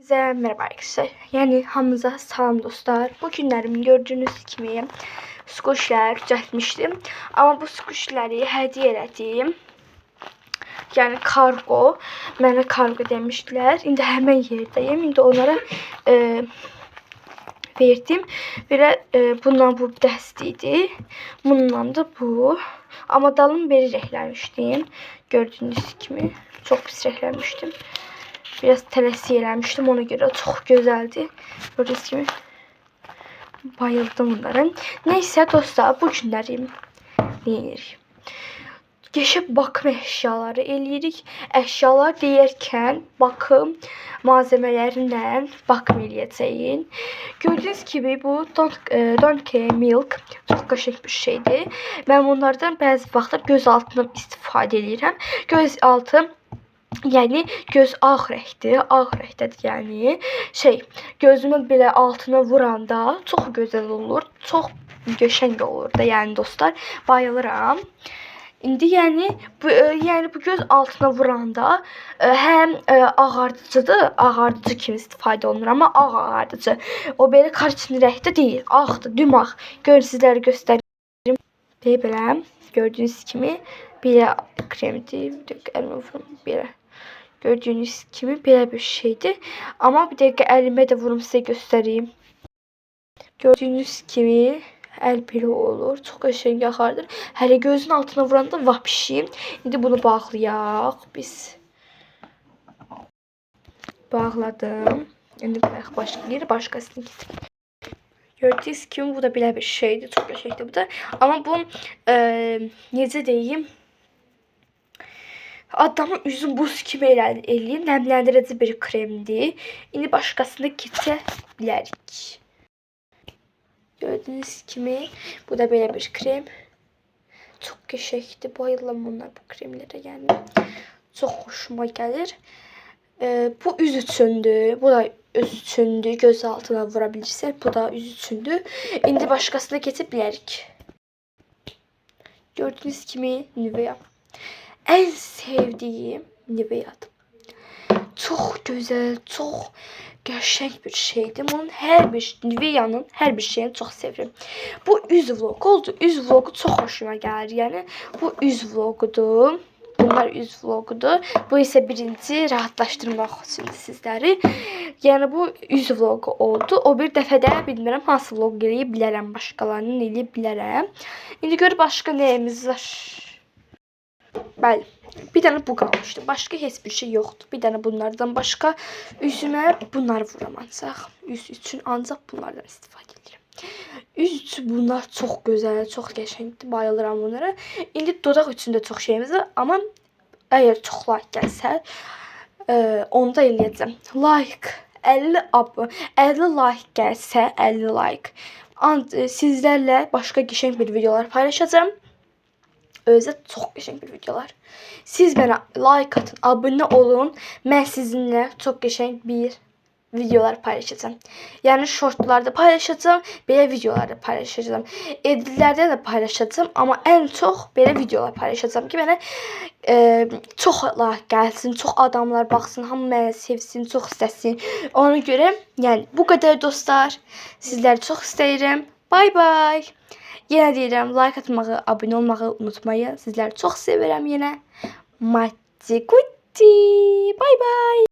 Size merhaba arkadaşlar. Yani hamınıza salam dostlar. Bu günlərim gördüğünüz kimi squishlər düzəltmişdim. Ama bu squishləri hədiyyə elədim. Yani kargo. Mənə kargo demişdilər. İndi həmən yerdəyim. İndi onlara verdim. Belə bundan bu dəst idi. Bundan da bu. Ama dalım beri rəngləmişdim. Gördüğünüz kimi çox pis rəngləmişdim. Biraz tələsik eləmişdim, ona görə çox gözəldi. Gördüyünüz kimi bayıldım bunlara. Neyse dostlar, bu günləri eləyirik. Geçib bakım əşyaları eləyirik. Əşyalar deyərkən bakım malzemələrindən bakım eləyəcəyik. Gördüyünüz kimi bu Donkey Milk çox qəşəng bir şeydir. Mən bunlardan bəzi vaxtlar göz altından istifadə edirəm. Göz altı yani göz ağ rəngdir, ağ rəngdədir yəni. Gözümün belə altına vuranda çox gözəl olur, çox qəşəng olur da yəni dostlar. Bayılıram. İndi yəni bu göz altına vuranda həm ağardıcıdır, ağardıcı kimi istifadə olunur amma ağ ağardıcı. O belə karçın rəngdə deyil, ağdır, dümağ. Görün sizlərə göstərim. Belə gördüyünüz kimi belə kremdir, belə. Gördüğünüz kimi belə bir şeydir. Ama bir dakika elime de vurum size göstereyim. Gördüğünüz kimi el belə olur. Çox qəşəng yaxardır. Hələ gözün altına vuranda vapşi. İndi bunu bağlayaq biz. Bağladım. İndi başqa yeri başqasını getirdim. Gördüğünüz kimi bu da belə bir şeydir. Çox qəşəngdir bu da. Ama bu necə deyim? Adamın üzün buz kimi eləyir. Nəmləndirici bir kremdir. İndi başqasını keçə bilərik. Gördüğünüz kimi bu da belə bir krem. Çox qəşəngdir. Bayılıram bunlar bu kremlərə yəni. Çox xoşuma gəlir. Bu üz üçündür. Bu da üz üçündür. Göz altına vura bilirsən. Bu da üz üçündür. İndi başqasına keçə bilərik. Gördüğünüz kimi Nivea. En sevdiğim Nivea'dır. Çok güzel, çok qəşəng bir şeydir. Bunun Nivea'nın hər bir şeyini çox sevirəm. Bu üz vlog oldu. Üz vlogu çox xoşuma gəlir. Yəni bu üz vlogudur. Bunlar üz vlogudur. Bu isə birinci rahatlaşdırmaq üçün sizləri. Yəni bu üz vlogu oldu. O bir dəfədə bilmirəm hansı vlog eləyə bilərəm, başqalarının eləyə bilərəm. İndi gör başqa nəyimiz var. Bəli. Bir dənə bu qalmışdı. Başqa heç bir şey yoxdur. Bir dənə bunlardan başqa üzümə bunlar vuram ancaq. Üz üçün ancaq bunlardan istifadə edirəm. Üz üçün bunlar çox gözəl, çox qəşəngdir. Bayılıram bunlara. İndi dodaq üçün də çox şeyimiz var. Amma əgər çox like gəlsə, onda eləyəcəm. Like 50 like gəlsə, 50 like. Sizlərlə başqa qəşəng bir videolar paylaşacağım. Özü çox qəşəng bir videolar. Siz mənə like atın, abunə olun. Mən sizinlə çox qəşəng bir videolar paylaşacağım. Yəni shortlarda paylaşacağım, belə videolarda paylaşacağım. Editlərdə də paylaşacağım, amma ən çox belə videolar paylaşacağım ki, mənə çox like gəlsin, çox adamlar baxsın, hamı məni sevsin, çox istəsin. Ona görə, yəni bu qədər dostlar. Sizləri çox istəyirəm. Bye bye. Yenə deyirəm, like atmağı, abunə olmağı unutmayın. Sizləri çox sevirəm yenə. Matti Kutti. Bye bye.